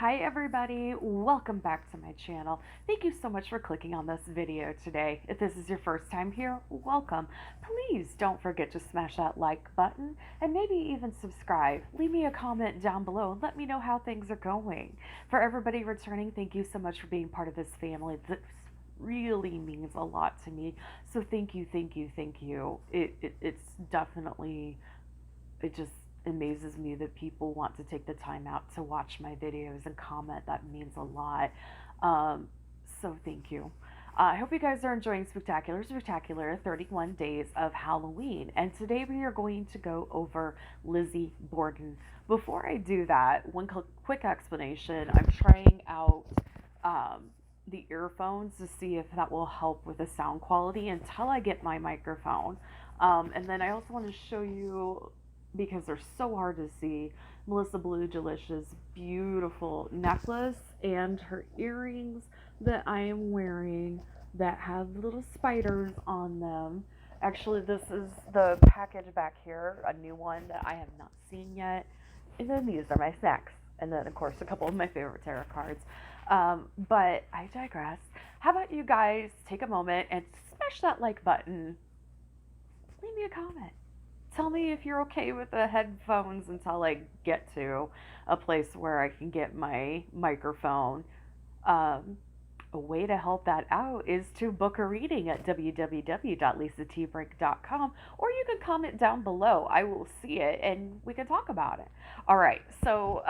Hi everybody, welcome back to my channel. Thank you so much for clicking on this video today. If this is your first time here, welcome. Please don't forget to smash that like button and maybe even subscribe. Leave me a comment down below and let me know how things are going. For everybody returning, thank you so much for being part of this family. This really means a lot to me. So thank you, thank you, thank you. It's definitely, it just amazes me that people want to take the time out to watch my videos and comment. That means a lot. Um, so thank you. I hope you guys are enjoying Spectacular 31 Days of Halloween. And today we are going to go over Lizzie Borden. Before I do that, one quick explanation. I'm trying out the earphones to see if that will help with the sound quality until I get my microphone. And then I also want to show you, because they're so hard to see, Melissa Blue Delicious beautiful necklace and her earrings that I am wearing that have little spiders on them. Actually, this is the package back here, a new one that I have not seen yet. And then these are my snacks. And then, of course, a couple of my favorite tarot cards. But I digress. How about you guys take a moment and smash that like button? Leave me a comment. Tell me if you're okay with the headphones until I get to a place where I can get my microphone. Um, a way to help that out is to book a reading at www.lisatbrink.com, or you can comment down below. I will see it and we can talk about it. All right, so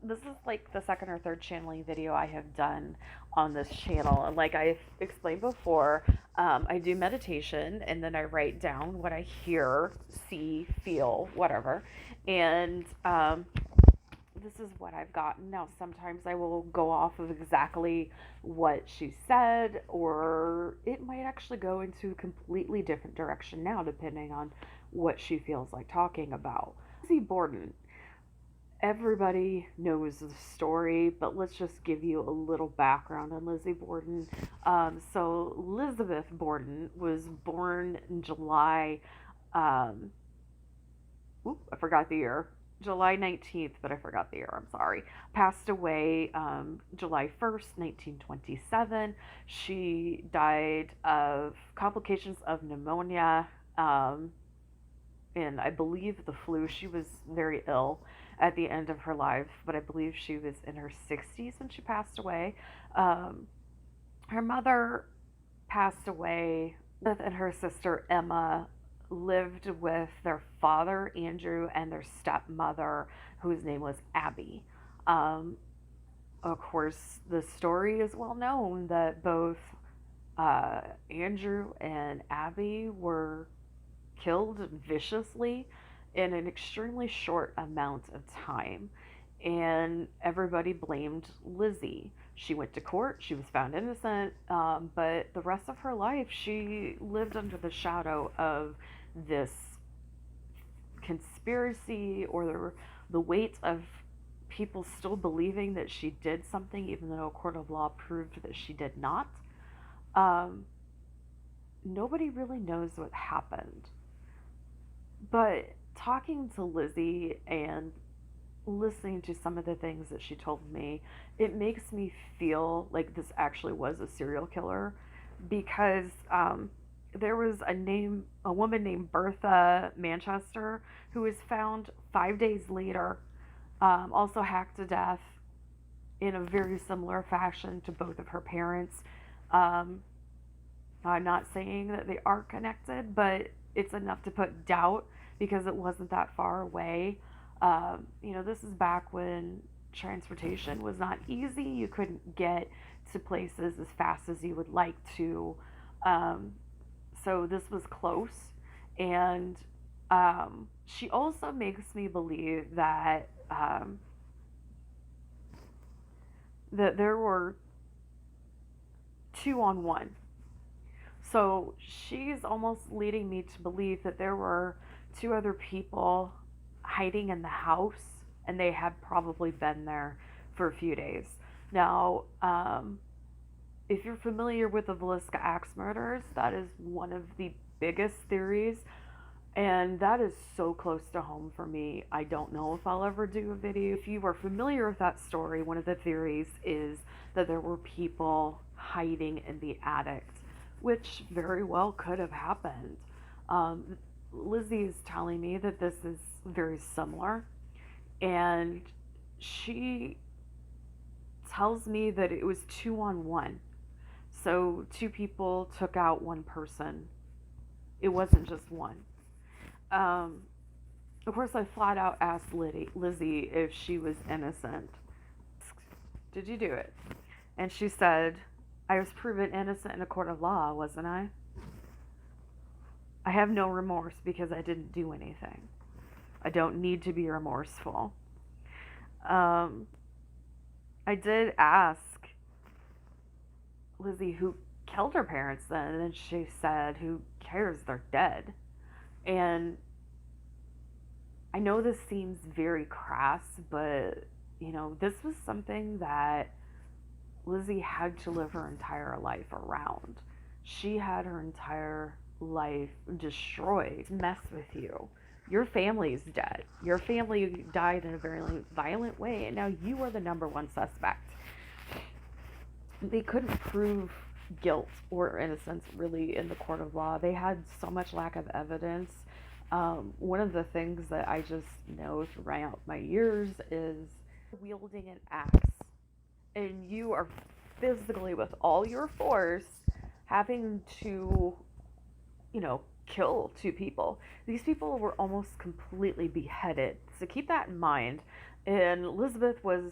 this is like the second or third channeling video I have done on this channel. And like I explained before, I do meditation and then I write down what I hear, see, feel, whatever. And this is what I've gotten. Now, sometimes I will go off of exactly what she said, or it might actually go into a completely different direction now, depending on what she feels like talking about. Lizzie Borden. Everybody knows the story, but let's just give you a little background on Lizzie Borden. So, Lisabeth Borden was born in July, um, I forgot the year. July 19th, but I forgot the year. I'm sorry. Passed away July 1st, 1927. She died of complications of pneumonia, and I believe the flu. She was very ill at the end of her life, but I believe she was in her 60s when she passed away. Her mother passed away, and her sister Emma lived with their father Andrew and their stepmother, whose name was Abby. Of course, the story is well known that both Andrew and Abby were killed viciously in an extremely short amount of time. And everybody blamed Lizzie. She went to court, she was found innocent, but the rest of her life she lived under the shadow of this conspiracy, or the weight of people still believing that she did something, even though a court of law proved that she did not. Um, Nobody really knows what happened. But talking to Lizzie and listening to some of the things that she told me, it makes me feel like this actually was a serial killer, because there was a woman named Bertha Manchester, who was found 5 days later, also hacked to death in a very similar fashion to both of her parents. Um, I'm not saying that they are connected, but it's enough to put doubt because it wasn't that far away. This is back when transportation was not easy. You couldn't get to places as fast as you would like to. Um, so this was close. And she also makes me believe that there were two on one. So she's almost leading me to believe that there were two other people hiding in the house, and they had probably been there for a few days. Now, if you're familiar with the Villisca Axe murders, that is one of the biggest theories. And that is so close to home for me. I don't know if I'll ever do a video. If you are familiar with that story, one of the theories is that there were people hiding in the attic, which very well could have happened. Um, Lizzie is telling me that this is very similar, and she tells me that it was 2-on-1. So two people took out one person. It wasn't just one. Um, of course, I flat out asked Lizzie if she was innocent. Did you do it? And she said, I was proven innocent in a court of law, wasn't I? I have no remorse because I didn't do anything. I don't need to be remorseful. Um, I did ask Lizzie who killed her parents then, and she said, who cares? They're dead. And I know this seems very crass, but this was something that Lizzie had to live her entire life around. She had her entire life destroyed. Mess with you. Your family's dead. Your family died in a very violent way, and now you are the number one suspect. They couldn't prove guilt or innocence really in the court of law. They had so much lack of evidence. One of the things that I just know throughout my years is wielding an axe, and you are physically with all your force having to, kill two people. These people were almost completely beheaded. So keep that in mind. And Lisabeth was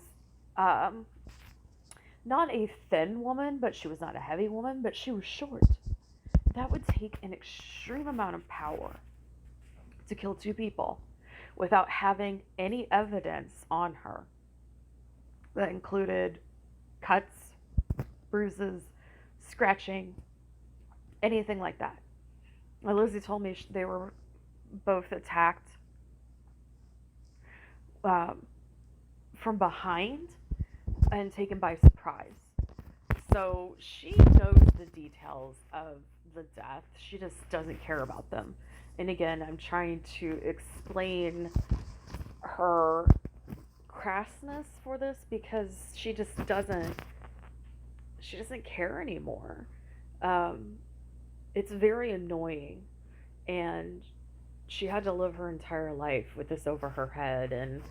not a thin woman, but she was not a heavy woman, but she was short. That would take an extreme amount of power to kill two people without having any evidence on her. That included cuts, bruises, scratching, anything like that. Lizzie told me they were both attacked from behind and taken by surprise. So she knows the details of the death. She just doesn't care about them. And again, I'm trying to explain her crassness for this because she doesn't care anymore. It's very annoying, and she had to live her entire life with this over her head, and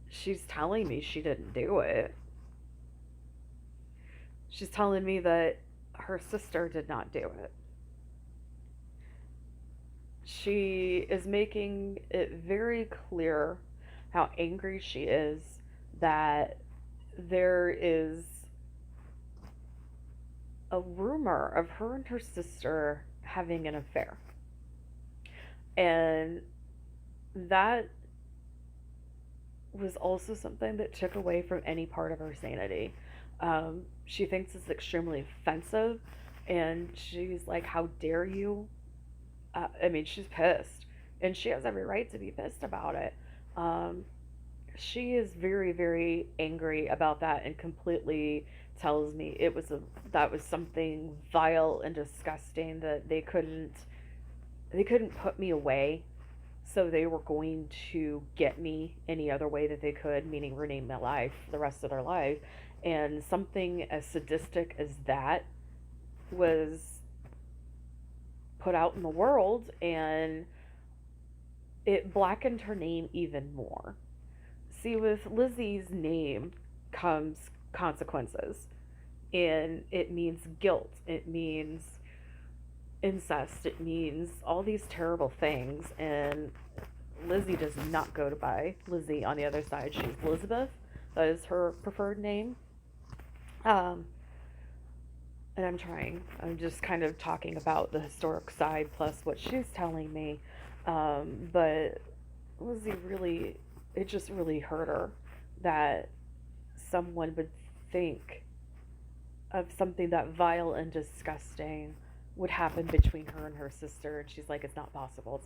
she's telling me she didn't do it. She's telling me that her sister did not do it. She is making it very clear how angry she is that there is a rumor of her and her sister having an affair. And that was also something that took away from any part of her sanity. She thinks it's extremely offensive, and she's like, how dare you? She's pissed, and she has every right to be pissed about it. She is very, very angry about that and completely tells me that was something vile and disgusting that they couldn't put me away, so they were going to get me any other way that they could, meaning rename my life the rest of their life. And something as sadistic as that was put out in the world, and it blackened her name even more. See, with Lizzie's name comes consequences, and it means guilt, it means incest, it means all these terrible things. And Lizzie does not go by Lizzie on the other side. She's Lisabeth. That is her preferred name. And I'm just kind of talking about the historic side plus what she's telling me. But Lizzie really, it just really hurt her that someone would think of something that vile and disgusting would happen between her and her sister. And she's like, it's not possible,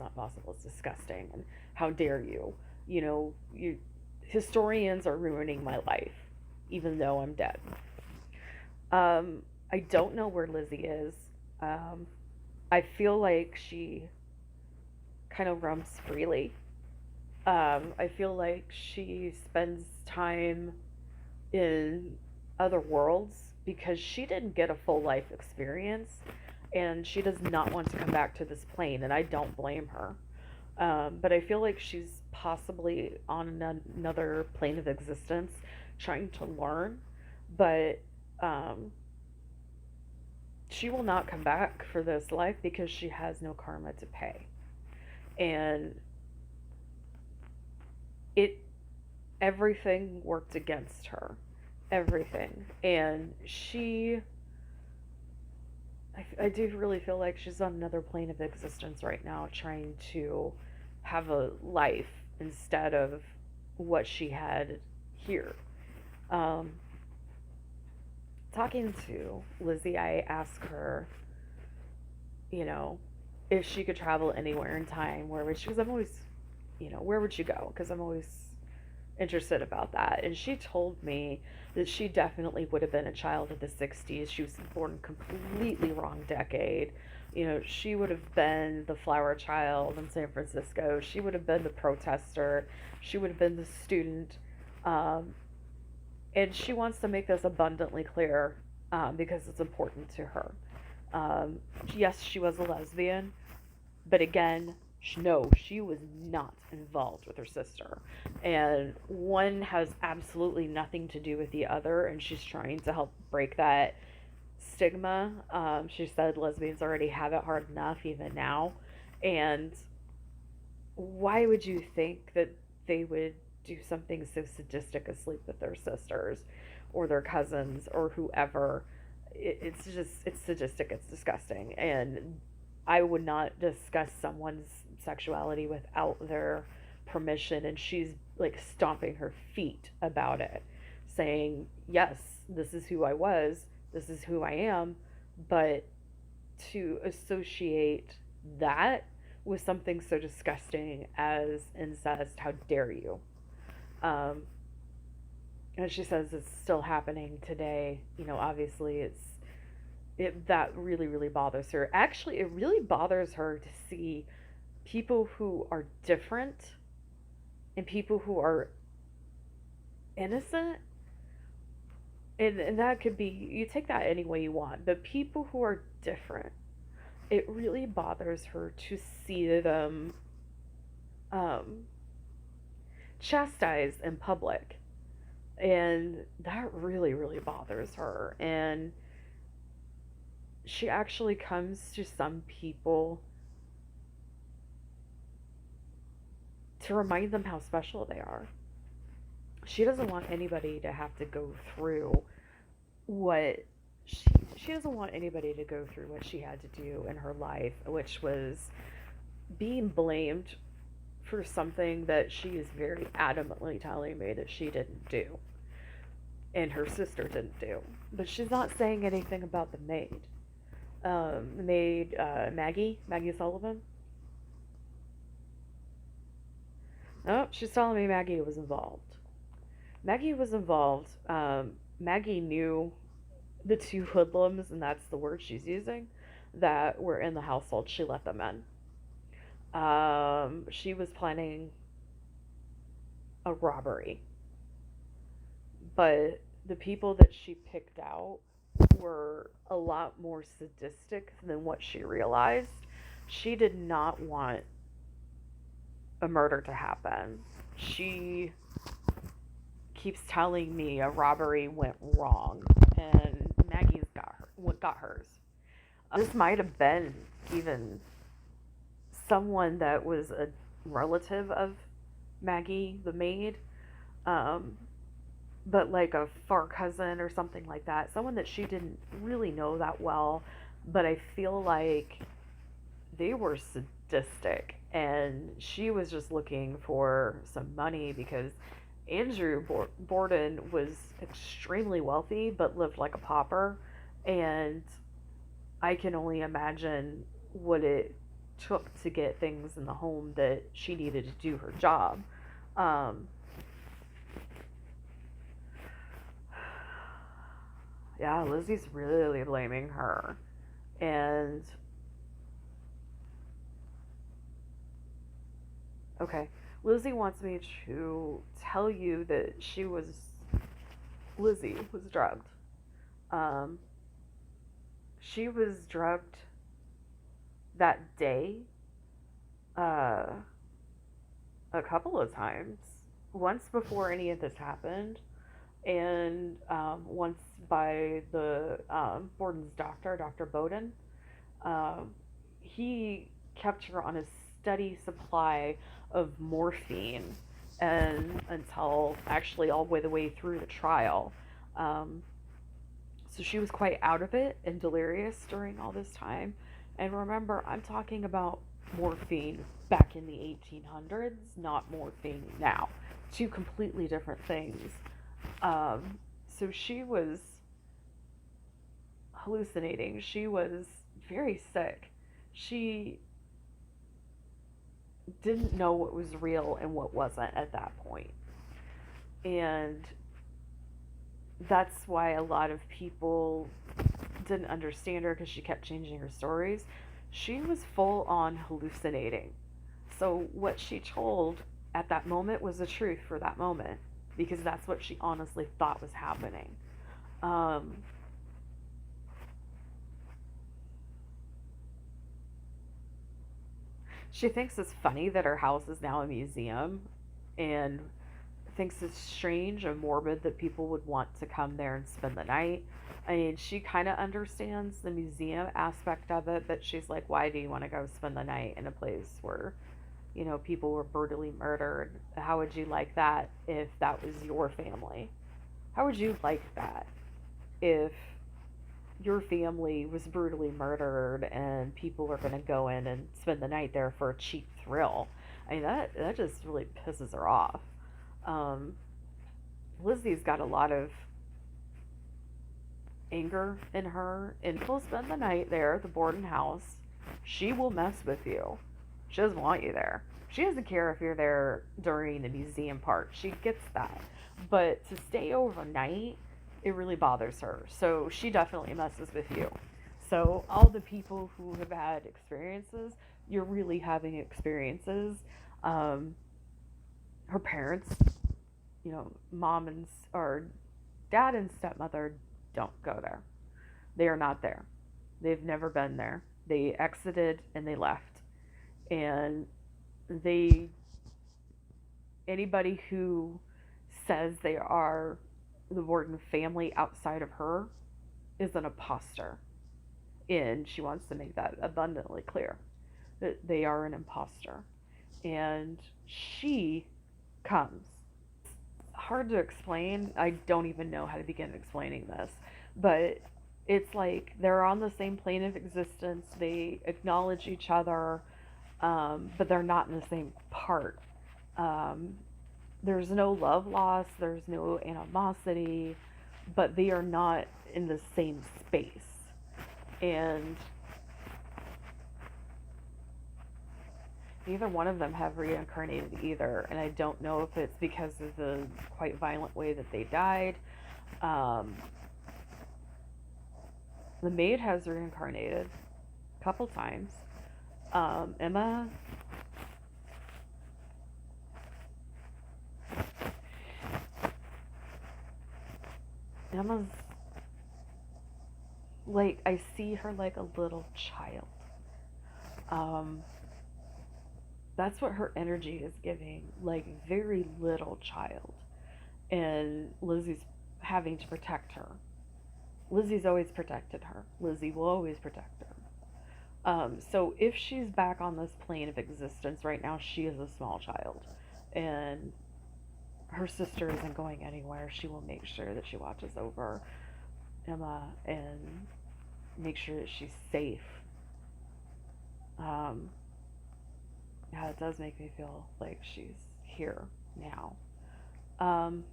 it's disgusting, and how dare you? Historians are ruining my life, even though I'm dead. I don't know where Lizzie is. I feel like she kind of roams freely. I feel like she spends time in other worlds because she didn't get a full life experience and she does not want to come back to this plane, and I don't blame her. But I feel like she's possibly on another plane of existence trying to learn, but um, she will not come back for this life because she has no karma to pay. And it everything worked against her. Everything. And I do really feel like she's on another plane of existence right now trying to have a life instead of what she had here. Um, Talking to Lizzie, I asked her, you know, if she could travel anywhere in time, where would she? Because I'm always, where would you go? Because I'm always interested about that. And she told me that she definitely would have been a child of the 60s. She was born completely wrong decade. She would have been the flower child in San Francisco. She would have been the protester. She would have been the student. Um, and she wants to make this abundantly clear because it's important to her. Um, yes, she was a lesbian, but again, no, she was not involved with her sister. And one has absolutely nothing to do with the other, and she's trying to help break that stigma. She said lesbians already have it hard enough, even now. And why would you think that they would do something so sadistic as sleep with their sisters or their cousins or whoever? It's sadistic, it's disgusting. And I would not discuss someone's sexuality without their permission. And she's like stomping her feet about it, saying, yes, this is who I was, this is who I am. But to associate that with something so disgusting as incest, how dare you? Um, and she says it's still happening today. Obviously it that really, really bothers her. Actually, it really bothers her to see people who are different and people who are innocent. And that could be, you take that any way you want, but people who are different, it really bothers her to see them um, chastised in public. And that really, really bothers her. And she actually comes to some people to remind them how special they are. She doesn't want anybody to have to go through what she she doesn't want anybody to go through what she had to do in her life, which was being blamed for something that she is very adamantly telling me that she didn't do and her sister didn't do. But she's not saying anything about the maid. The maid, Maggie Sullivan. Oh, she's telling me Maggie was involved. Maggie was involved. Maggie knew the two hoodlums, and that's the word she's using, that were in the household. She let them in. She was planning a robbery, but the people that she picked out were a lot more sadistic than what she realized. She did not want a murder to happen. She keeps telling me a robbery went wrong, and Maggie's got hers. This might have been even someone that was a relative of Maggie, the maid, um, but like a far cousin or something like that. Someone that she didn't really know that well, but I feel like they were sadistic, and she was just looking for some money because Andrew Borden was extremely wealthy but lived like a pauper, and I can only imagine what it took to get things in the home that she needed to do her job. Um, yeah, Lizzie's really blaming her. And Okay. Lizzie wants me to tell you that Lizzie was drugged. Um, she was drugged that day uh, a couple of times. Once before any of this happened, and once by the Borden's doctor, Dr. Borden. Um, he kept her on a steady supply of morphine and until actually all the way through the trial. Um, so she was quite out of it and delirious during all this time. And remember, I'm talking about morphine back in the 1800s, not morphine now. Two completely different things. So she was hallucinating. She was very sick. She didn't know what was real and what wasn't at that point. And that's why a lot of people didn't understand her because she kept changing her stories. She was full on hallucinating. So what she told at that moment was the truth for that moment because that's what she honestly thought was happening. Um, she thinks it's funny that her house is now a museum and thinks it's strange and morbid that people would want to come there and spend the night. I mean, she kind of understands the museum aspect of it, but she's like, why do you want to go spend the night in a place where, people were brutally murdered? How would you like that if that was your family? How would you like that if your family was brutally murdered and people were going to go in and spend the night there for a cheap thrill? I mean, that just really pisses her off. Um, Lizzie's got a lot of anger in her, and she'll spend the night there at the Borden house. She will mess with you. She doesn't want you there. She doesn't care if you're there during the museum part. She gets that. But to stay overnight, it really bothers her. So she definitely messes with you. So all the people who have had experiences, you're really having experiences. Um, Her parents, mom and or dad and stepmother don't go there. They are not there. They've never been there. They exited and they left. And they anybody who says they are the Borden family outside of her is an imposter. And she wants to make that abundantly clear that they are an imposter. And she comes. Hard to explain. I don't even know how to begin explaining this. But it's like they're on the same plane of existence. They acknowledge each other, but they're not in the same part. Um, there's no love lost, there's no animosity, but they are not in the same space. And neither one of them have reincarnated either. And I don't know if it's because of the quite violent way that they died. Um, the maid has reincarnated a couple times. Emma. Emma's like, I see her like a little child. Um, that's what her energy is giving, like very little child. And Lizzie's having to protect her. Lizzie's always protected her. Lizzie will always protect her. So if she's back on this plane of existence right now, she is a small child. And her sister isn't going anywhere. She will make sure that she watches over Emma and make sure that she's safe. Um, yeah, it does make me feel like she's here now. Um,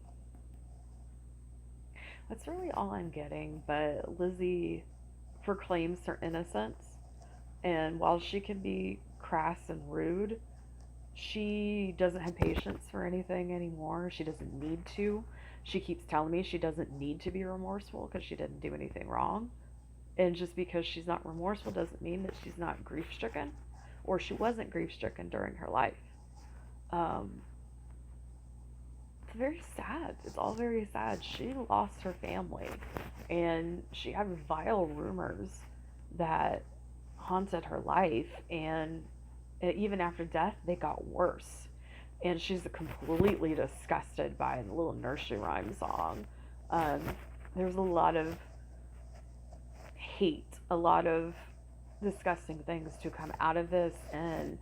that's really all I'm getting, but Lizzie proclaims her innocence, and while she can be crass and rude, she doesn't have patience for anything anymore. She doesn't need to. She keeps telling me she doesn't need to be remorseful because she didn't do anything wrong. And just because she's not remorseful doesn't mean that she's not grief stricken or she wasn't grief stricken during her life. Um, it's very sad. It's all very sad. She lost her family, and she had vile rumors that haunted her life, and even after death, they got worse. And she's completely disgusted by the little nursery rhyme song. Um, there's a lot of hate, a lot of disgusting things to come out of this, and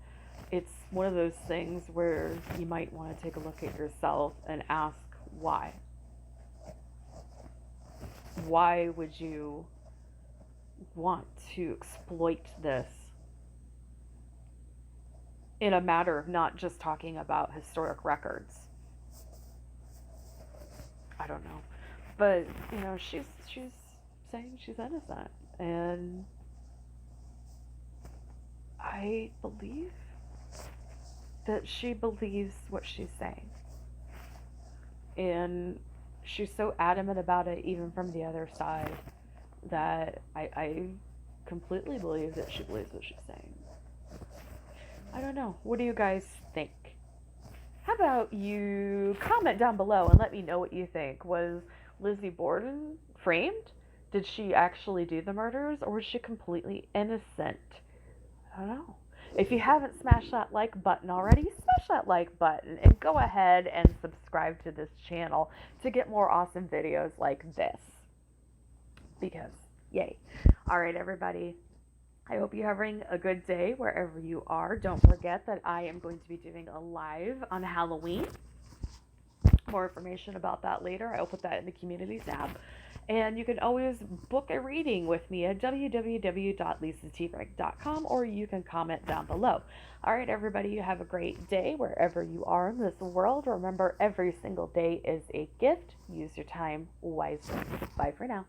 it's one of those things where you might want to take a look at yourself and ask why. Why would you want to exploit this in a matter of not just talking about historic records? I don't know. But, she's saying she's innocent, and I believe that she believes what she's saying. And she's so adamant about it, even from the other side, that I completely believe that she believes what she's saying. I don't know. What do you guys think? How about you comment down below and let me know what you think? Was Lizzie Borden framed? Did she actually do the murders, or was she completely innocent? I don't know. If you haven't smashed that like button already, smash that like button and go ahead and subscribe to this channel to get more awesome videos like this. Because, yay. Alright, everybody. I hope you're having a good day wherever you are. Don't forget that I am going to be doing a live on Halloween. More information about that later. I'll put that in the community tab. And you can always book a reading with me at www.lisatbreg.com, or you can comment down below. All right, everybody, you have a great day wherever you are in this world. Remember, every single day is a gift. Use your time wisely. Bye for now.